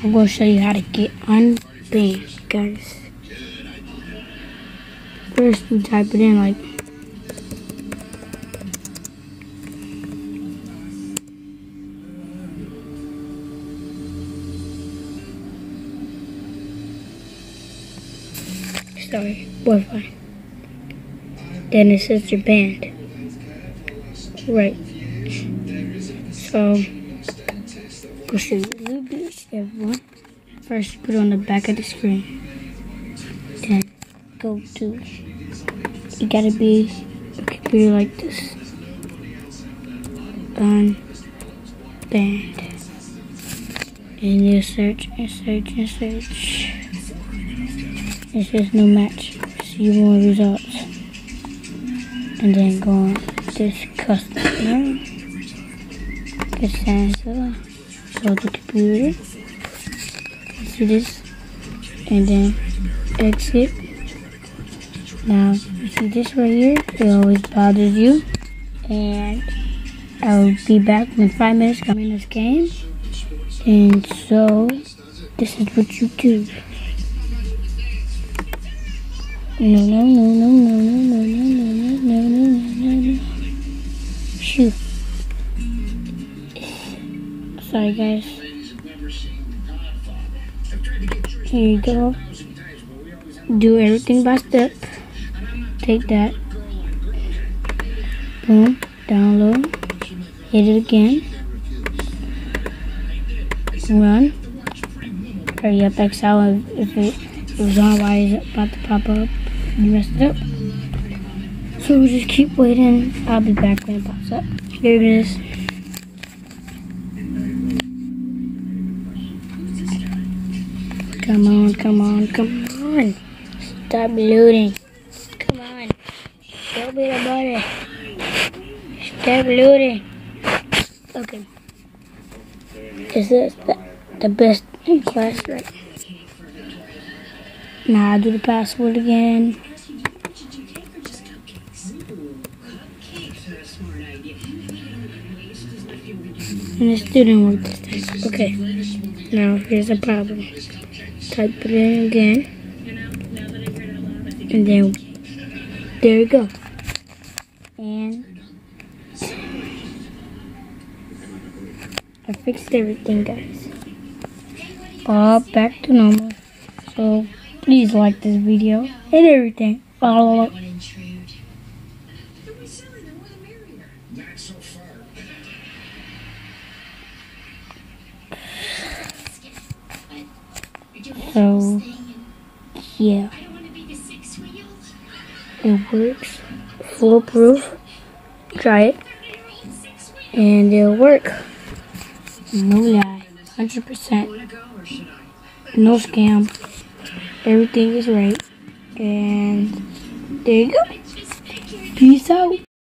I'm going to show you how to get unbanned, guys. First, you type it in like, sorry, Wi-Fi. Then it says you're banned. Right. So, I'll show you a little bit, everyone. First, you put it on the back of the screen. Then, go to, it gotta be a computer like this. Unbanned. And you search and search and search. It says no match. See more results. And then go on this customer. Get Sansa. Go to computer. See this. And then exit. Now you see this right here. It always bothers you. And I'll be back in 5 minutes. I'm in this game. And so this is what you do. No. Shoot. Sorry, guys. Here you go. Do everything by step. Take that. Boom. Download. Hit it again. Run. Hurry up, X out if it was on while it's about to pop up. You messed it up. So we'll just keep waiting. I'll be back when it pops up. Here it is. Come on. Stop loading. Come on. Show me the button. Stop loading. Okay. This is the best in class, right? Now I'll do the password again. And it still didn't work this time. Okay. Now here's the problem. Type it in again. And then there you go. And I fixed everything, guys. All back to normal. So please like this video and everything. So yeah, it works. Foolproof. Try it, and it'll work. No lie, 100%. No scam. Everything is right. And there you go. Peace out.